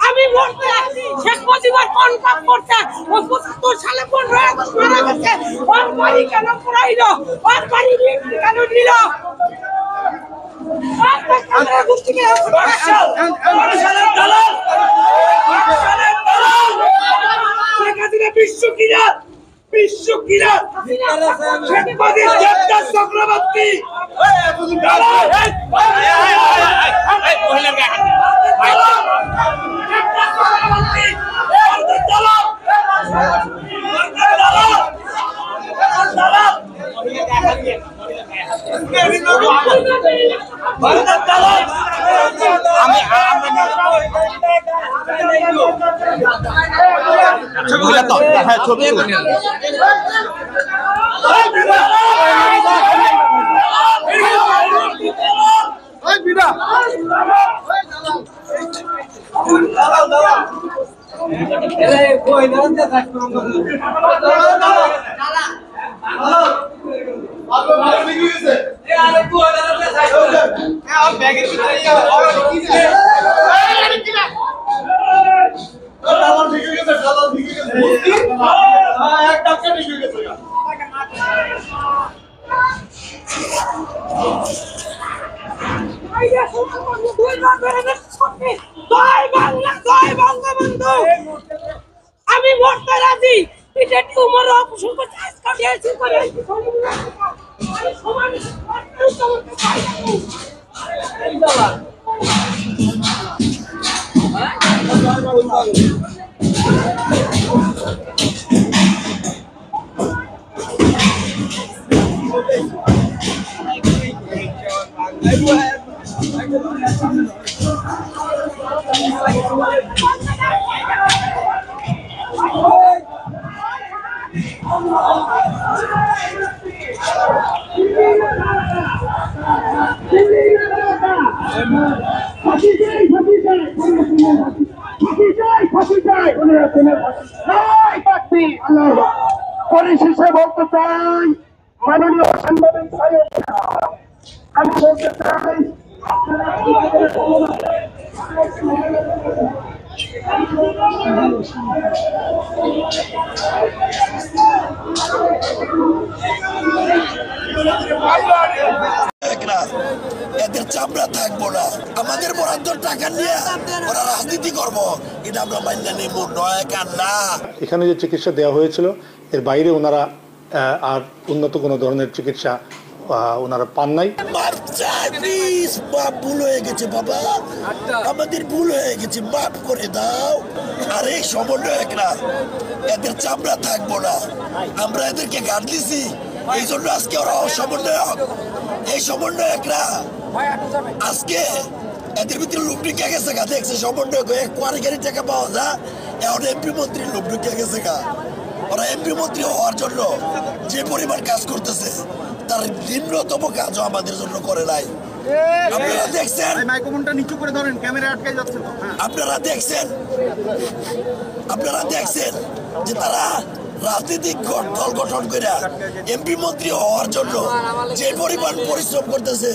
আমি বলতে শেখ মুজিবুর কনফার্ম করতে ও ৭৫ সালে ১৫ আগস্ট মারা গেছে। ওর বাড়ি কেন পুরাইলো? ওর বাড়ি কেন নিল? বিশ্ব কিরা শেখ মুজিবুর দেবদাস চক্রবর্তী ছবি আমি মরতে রাজি। এটা টিউমার অপারেশন করতে আজকে দিয়েছি করে সমান পরিশেষে বলতে চাই মাননীয় সাংবাদিক সাহেব, আমি বলতে চাই এদের চামড়া থাকবো না, আমাদের বরাদ্দ টাকা নিয়ে ওরা রাজনীতি করবো, এটা আমরা মান্য নেব নয় কান্না। এখানে যে চিকিৎসা দেওয়া হয়েছিল এর বাইরে ওনারা আর উন্নত কোনো ধরনের চিকিৎসা ওনারা পান নাই। ভুল হয়ে গেছে বাবা, আমাদের ভুল হয়ে গেছে, মাফ করে দাও। আর এই সমন্বয়করা এদের চামড়া থাকবো না, আমরা এদেরকে গাড় দিছি, এই জন্য আজকে ওরা সমন্বয়ক। এই সমন্বয়করা আজকে এদের ভিতরে লোক ঢুকে গেছে গা, দেখছে সমন্বয়ক কোয়ারিগারি টাকা পাওয়া যায়, এখন এমপি মন্ত্রীর লোক ঢুকে গেছে গা। ওরা এমপি মন্ত্রী হওয়ার জন্য যে পরিমাণ কাজ করতেছে তার নিম্নতম কাজও আমাদের জন্য করে নাই। আপনারা দেখছেন, মাইক্রোফোনটা নিচু করে ধরেন, ক্যামেরা আটকে যাচ্ছে। আপনারা দেখছেন যে তারা রাজনৈতিক দল গঠন করে এমপি মন্ত্রী হওয়ার জন্য যে পরিমাণ পরিশ্রম করতেছে,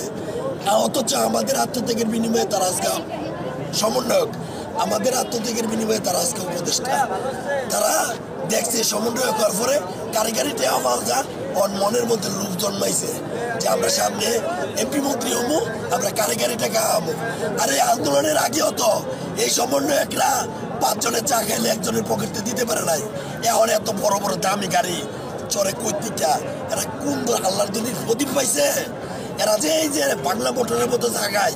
অথচ আমাদের আত্মত্যাগের বিনিময়ে তারা আজকে সমন্বয়ক, আমাদের আত্মত্যাগের বিনিময়ে তারা আজকে উপদেষ্টা। তারা দেখছে সমন্বয় করার পরে কারিগরি টেয়া পাওয়া ওর মনের মধ্যে লোভ জন্মাইছে যে আমরা সামনে এমপি মন্ত্রী হবো, আমরা কারিগরি টাকা হবো। আর এই আন্দোলনের আগেও তো এই সমন্বয়করা 5 জনের চা খাইলে একজনের পকেটে দিতে পারে নাই, এখন এত বড় বড় দামি গাড়ি চড়ে কৈতিকা। এরা কোন আল্লাহর দুনির প্রদীপ পাইছে? এরা যে এই যে বাংলা মোটরের মতো জায়গায়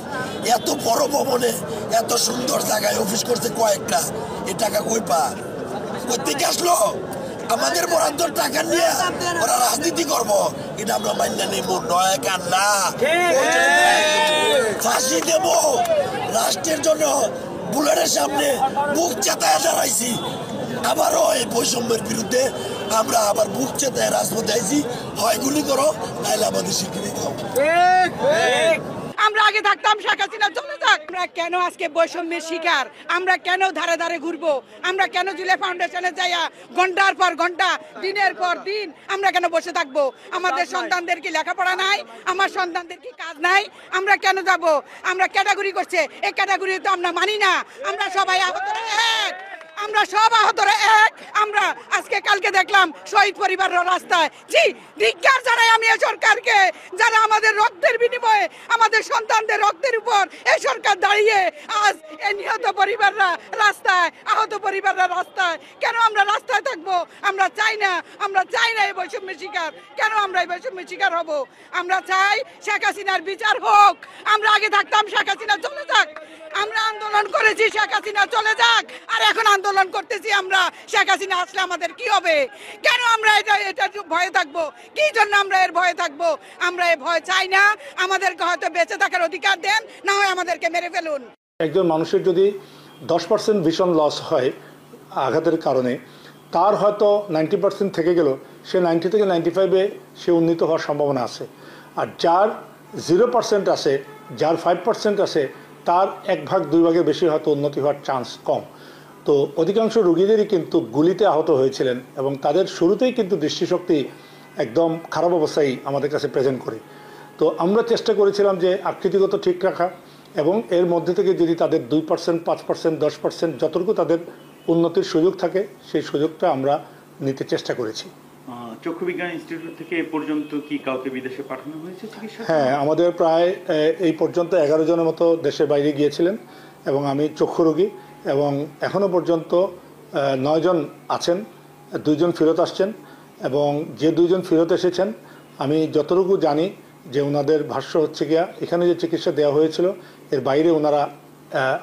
এত বড় ভবনে এত সুন্দর জায়গায় অফিস করছে কয়েকটা, এই টাকা কই পা কোথেকে আসলো? আমাদের বরাদ্দ টাকা নিয়ে ওরা রাজনীতি করবো, এটা আমরা মান্য নেব নয় কান্না। ফাঁসি দেব রাষ্ট্রের জন্য, বুলেটের সামনে বুক চেতায় দাঁড়াইছি। আবারও এই বৈষম্যের বিরুদ্ধে আমরা আবার বুক চেতায় রাজপথে আইছি, হয় গুলি করো নাইলে আমাদের স্বীকৃতি দাও। আমরা আগে থাকতাম, শেখ হাসিনা চলে যাক। আমরা কেন আজকে বৈষম্যের শিকার? আমরা কেন ধারে ধারে ঘুরবো? আমরা কেন জুলে ফাউন্ডেশনে যাইয়া ঘন্টার পর ঘন্টা, দিনের পর দিন আমরা কেন বসে থাকবো? আমাদের সন্তানদের কি লেখাপড়া নাই? আমার সন্তানদের কি কাজ নাই? আমরা কেন যাব? আমরা ক্যাটাগরি করছে, এই ক্যাটাগরি তো আমরা মানি না। আমরা সবাই আহতরা এক, আমরা সব আহতরা এক। আমরা আজকে কালকে দেখলাম শহীদ পরিবারের রাস্তায়। জি, ধিক্কার জানাই আমি এই সরকারকে, যারা আমাদের রক্তের বিনিময়ে, আমাদের সন্তানদের রক্তের উপর এই সরকার দাঁড়িয়ে আজ এই নিহত পরিবাররা রাস্তায়, আহত পরিবাররা রাস্তায়। কেন আমরা রাস্তায় থাকবো? আমরা চাই না, আমরা চাই না এই বৈষম্যের শিকার। কেন আমরা এই বৈষম্যের শিকার হব? আমরা চাই শেখ হাসিনার বিচার হোক। আমরা আগে থাকতাম, শেখ হাসিনা চলে যাক। আমরা আন্দোলন করেছি শেখ হাসিনা চলে যাক, আর এখন আন্দোলন করতেছি আমরা শেখ হাসিনা আসলে আমাদের কি হবে? কেন আমরা এটা ভয়ে থাকবো? কি জন্য আমরা এর ভয়ে থাকবো? আমরা এর ভয় চাই না। আমাদেরকে হয়তো বেঁচে থাকার অধিকার দেন, না হয় আমাদেরকে মেরে ফেলুন। একজন মানুষের যদি 10% ভিশন লস হয় আঘাতের কারণে, তার হয়তো 90% থেকে গেল, সে 90 থেকে 95-এ সে উন্নীত হওয়ার সম্ভাবনা আছে। আর যার 0% আছে, যার 5% আছে, তার 1 ভাগ 2 ভাগের বেশি হয়তো উন্নতি হওয়ার চান্স কম। তো অধিকাংশ রোগীদেরই কিন্তু গুলিতে আহত হয়েছিলেন এবং তাদের শুরুতেই কিন্তু দৃষ্টিশক্তি একদম খারাপ অবস্থায় আমাদের কাছে প্রেজেন্ট করে। তো আমরা চেষ্টা করেছিলাম যে আকৃতিগত ঠিক রাখা, এবং এর মধ্যে থেকে যদি তাদের 2%, 5%, 10% যতটুকু তাদের উন্নতির সুযোগ থাকে, সেই সুযোগটা আমরা নিতে চেষ্টা করেছি। চক্ষু বিজ্ঞান ইনস্টিটিউট থেকে এ পর্যন্ত কি কাউকে বিদেশে পাঠানো হয়েছে চিকিৎসা? হ্যাঁ, আমাদের প্রায় এই পর্যন্ত 11 জনের মতো দেশের বাইরে গিয়েছিলেন, এবং আমি চক্ষু রোগী, এবং এখনও পর্যন্ত 9 জন আছেন, 2 জন ফেরত আসছেন। এবং যে 2 জন ফেরত এসেছেন, আমি যতটুকু জানি যে ওনাদের ভাষ্য হচ্ছে গিয়া এখানে যে চিকিৎসা দেওয়া হয়েছিল এর বাইরে ওনারা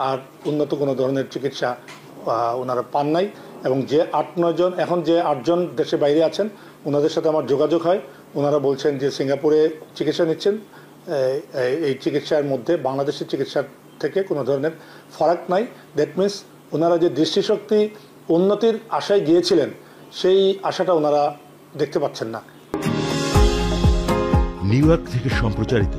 আর উন্নত কোনো ধরনের চিকিৎসা ওনারা পান নাই। এবং যে 8-9 জন, এখন যে 8 জন দেশের বাইরে আছেন, ওনাদের সাথে আমার যোগাযোগ হয়। ওনারা বলছেন যে সিঙ্গাপুরে চিকিৎসা নিচ্ছেন, এই চিকিৎসার মধ্যে বাংলাদেশের চিকিৎসার থেকে কোনো ধরনের ফারাক নাই। দ্যাট মিনস ওনারা যে দৃষ্টিশক্তি উন্নতির আশায় গিয়েছিলেন, সেই আশাটা ওনারা দেখতে পাচ্ছেন না। নিউ ইয়র্ক থেকে সম্প্রচারিত